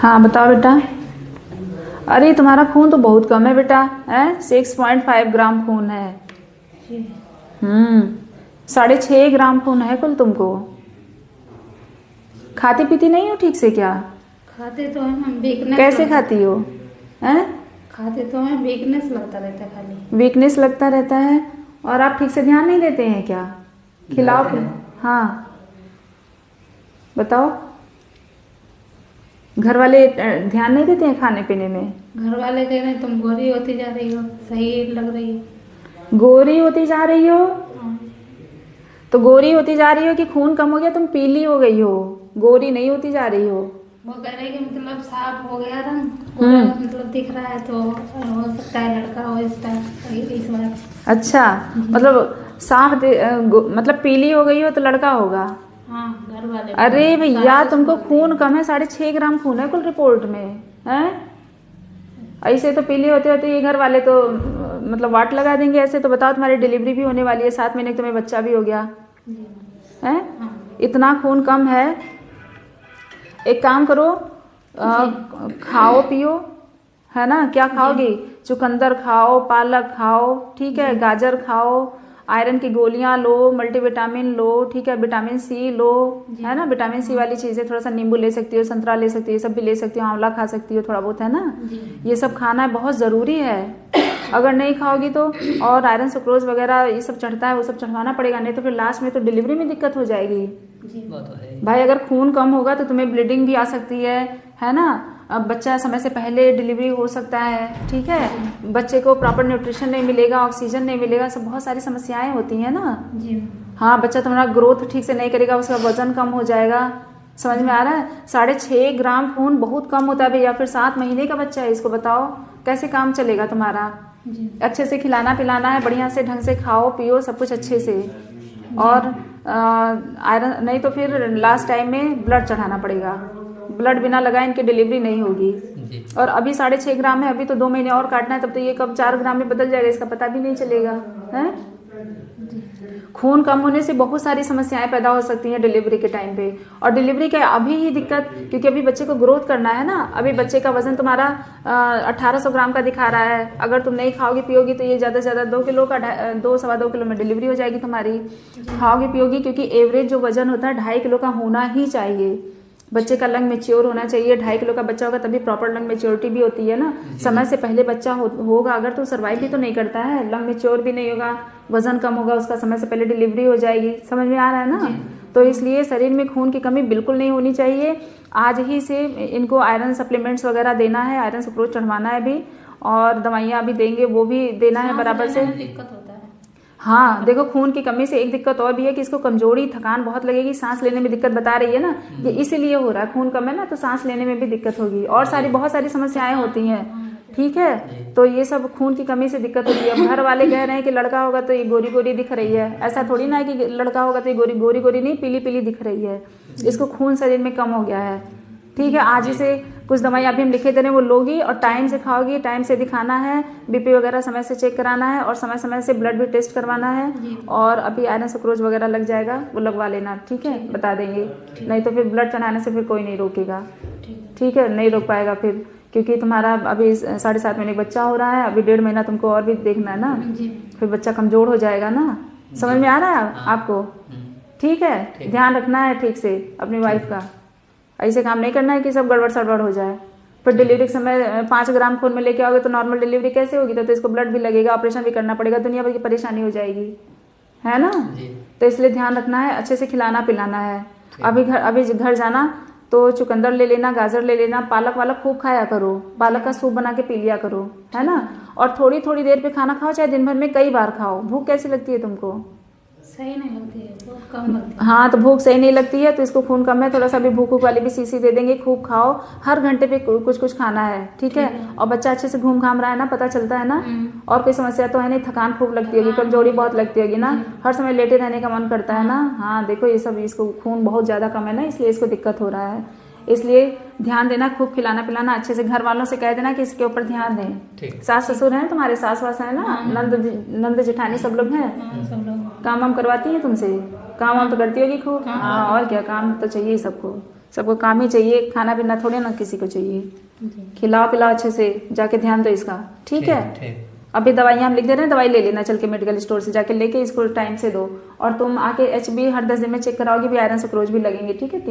हाँ बताओ बेटा। अरे तुम्हारा खून तो बहुत कम है बेटा, है 6.5 ग्राम खून है। 6.5 ग्राम खून है कुल तुमको। खाती पीती नहीं हो ठीक से क्या? खाते तो हैं हम, वीकनेस कैसे खाती हो? हैं? खाते तो हैं, वीकनेस लगता रहता है खाली। वीकनेस लगता रहता है। और आप ठीक से ध्यान नहीं देते हैं क्या? खिलाओ हाँ बताओ। घर वाले ध्यान नहीं देते हैं खाने पीने में? घर वाले कह रहे हैं तुम गोरी होती जा रही हो, सही लग रही है। गोरी होती जा रही हो? हाँ। तो गोरी होती जा रही हो कि खून कम हो गया, तुम पीली हो गई हो? गोरी नहीं होती जा रही हो। वो कह रहे कि मतलब साफ हो गया रंग, गोरा मतलब दिख रहा है, तो हो सकता है लड़का हो इस बार। अच्छा, मतलब मतलब पीली हो गई हो तो लड़का होगा। हाँ, घर वाले। अरे भैया तुमको खून कम है, 6.5 ग्राम खून है कुल रिपोर्ट में। है ऐसे तो पीली होते होते ये घर वाले तो मतलब वाट लगा देंगे ऐसे। तो बताओ, तुम्हारी डिलीवरी भी होने वाली है, 7 महीने तुम्हें बच्चा भी हो गया है। इतना खून कम है। एक काम करो, खाओ पियो, है ना? क्या खाओगी? चुकंदर खाओ, पालक खाओ, ठीक है, गाजर खाओ, आयरन की गोलियां लो, मल्टीविटामिन लो, ठीक है, विटामिन सी लो, है ना? विटामिन सी वाली चीज़ें, थोड़ा सा नींबू ले सकती हो, संतरा ले सकती हो, सब भी ले सकती हो, आंवला खा सकती हो थोड़ा बहुत, है ना? ये सब खाना बहुत ज़रूरी है। अगर नहीं खाओगी तो, और आयरन सुक्रोज वगैरह ये सब चढ़ता है, वो सब चढ़वाना पड़ेगा, नहीं तो फिर लास्ट में तो डिलीवरी में दिक्कत हो जाएगी। भाई अगर खून कम होगा तो तुम्हें ब्लीडिंग भी आ सकती है ना? अब बच्चा समय से पहले डिलीवरी हो सकता है, ठीक है, बच्चे को प्रॉपर न्यूट्रिशन नहीं मिलेगा, ऑक्सीजन नहीं मिलेगा, सब बहुत सारी समस्याएं होती हैं ना। हाँ, बच्चा तुम्हारा ग्रोथ ठीक से नहीं करेगा, उसका वजन कम हो जाएगा। समझ में आ रहा है? 6.5 ग्राम खून बहुत कम होता है भैया। फिर 7 महीने का बच्चा है, इसको बताओ कैसे काम चलेगा तुम्हारा? अच्छे से खिलाना पिलाना है, बढ़िया से ढंग से खाओ पियो सब कुछ अच्छे से। और आयरन नहीं तो फिर लास्ट टाइम में ब्लड चढ़ाना पड़ेगा। ब्लड बिना लगाए इनकी डिलीवरी नहीं होगी। और अभी 6.5 ग्राम है, अभी तो 2 महीने और काटना है, तब तो ये कब 4 ग्राम में बदल जाएगा इसका पता भी नहीं चलेगा। है खून कम होने से बहुत सारी समस्याएं पैदा हो सकती हैं डिलीवरी के टाइम पे। और डिलीवरी के अभी ही दिक्कत, क्योंकि अभी बच्चे को ग्रोथ करना है ना। अभी बच्चे का वजन तुम्हारा 1800 ग्राम का दिखा रहा है। अगर तुम नहीं खाओगी पियोगी तो ये ज़्यादा से ज़्यादा 2 किलो का 2-2.25 किलो में डिलीवरी हो जाएगी तुम्हारी। खाओगी पियोगी, क्योंकि एवरेज जो वजन होता है 2.5 किलो का होना ही चाहिए। बच्चे का लंग मेच्योर होना चाहिए। 2.5 किलो का बच्चा होगा तभी प्रॉपर लंग मेच्योरिटी भी होती है ना। समय से पहले बच्चा होगा अगर तो सर्वाइव भी तो नहीं करता है, लंग मेच्योर भी नहीं होगा, वजन कम होगा उसका, समय से पहले डिलीवरी हो जाएगी। समझ में आ रहा है ना? तो इसलिए शरीर में खून की कमी बिल्कुल नहीं होनी चाहिए। आज ही से इनको आयरन सप्लीमेंट्स वगैरह देना है, आयरन सुक्रोज चढ़वाना है भी, और दवाइयाँ भी देंगे वो भी देना है बराबर से। हाँ देखो, खून की कमी से एक दिक्कत और भी है कि इसको कमजोरी थकान बहुत लगेगी, सांस लेने में दिक्कत बता रही है ना, ये इसीलिए हो रहा है। खून कम है ना तो सांस लेने में भी दिक्कत होगी, और सारी बहुत सारी समस्याएं होती हैं, ठीक है। तो ये सब खून की कमी से दिक्कत होती है। अब घर वाले कह रहे हैं कि लड़का होगा तो ये गोरी गोरी दिख रही है, ऐसा थोड़ी ना है कि लड़का होगा तो ये गोरी गोरी गोरी नहीं, पीली पीली दिख रही है। इसको खून शरीर में कम हो गया है, ठीक है। आज ही से कुछ दवाई अभी हम लिखे दे रहे हैं वो लोगी, और टाइम से खाओगी, टाइम से दिखाना है, बीपी वगैरह समय से चेक कराना है, और समय समय से ब्लड भी टेस्ट करवाना है। और अभी आयरन सुक्रोज वगैरह लग जाएगा, वो लगवा लेना, ठीक है, बता देंगे। नहीं तो फिर ब्लड चढ़ाने से फिर कोई नहीं रोकेगा, ठीक है, नहीं रोक पाएगा फिर, क्योंकि तुम्हारा अभी 7.5 महीने बच्चा हो रहा है, अभी 1.5 महीना तुमको और भी देखना है ना, फिर बच्चा कमजोर हो जाएगा ना। समझ में आ रहा है आपको? ठीक है, ध्यान रखना है ठीक से अपनी वाइफ का। ऐसे काम नहीं करना है कि सब गड़बड़ सड़बड़ हो जाए। फिर डिलीवरी के समय 5 ग्राम खून में लेके आओगे तो नॉर्मल डिलीवरी कैसे होगी? तो इसको ब्लड भी लगेगा, ऑपरेशन भी करना पड़ेगा, दुनिया भर की परेशानी हो जाएगी, है ना? तो इसलिए ध्यान रखना है, अच्छे से खिलाना पिलाना है। अभी घर जाना तो चुकंदर ले लेना, गाजर ले लेना, पालक वालक खूब खाया करो, पालक का सूप बना के पी लिया करो, है ना? और थोड़ी थोड़ी देर पे खाना खाओ, चाहे दिन भर में कई बार खाओ। भूख कैसी लगती है तुमको? सही नहीं लगती है, बहुत कम लगती है। हाँ, तो भूख सही नहीं लगती है तो इसको खून कम है, थोड़ा सा भी भूख वाली भी शीशी दे देंगे, खूब खाओ। हर घंटे पे कुछ कुछ खाना है, ठीक है। और बच्चा अच्छे से घूम घाम रहा है ना, पता चलता है ना? और कोई समस्या तो है नहीं? थकान खूब लगती होगी, कमजोरी बहुत लगती होगी ना, हर समय लेटे रहने का मन करता है ना? हाँ देखो, ये सब इसको खून बहुत ज्यादा कम है ना, इसलिए इसको दिक्कत हो रहा है। इसलिए ध्यान देना, खूब खिलाना पिलाना, अच्छे से घर वालों से कह देना कि इसके ऊपर ध्यान दें। सास ससुर हैं तुम्हारे? सास वास है ना? नंद जेठानी सब लोग हैं? काम वाम करवाती है तुमसे? काम वाम तो करती होगी खूब? हाँ, और क्या, काम तो चाहिए सबको। सबको काम ही चाहिए, खाना पीना थोड़े ना किसी को चाहिए। जी। खिलाओ पिलाओ अच्छे से, जाके ध्यान दो इसका, ठीक है। ठीक। अभी दवाइयाँ हम लिख दे रहे हैं, दवाई ले लेना चल के मेडिकल स्टोर से, जाके लेके इसको टाइम से दो। और तुम आके HB हर 10 दिन में चेक कराओगी भी, आयरन सुक्रोज भी लगेंगे, ठीक है।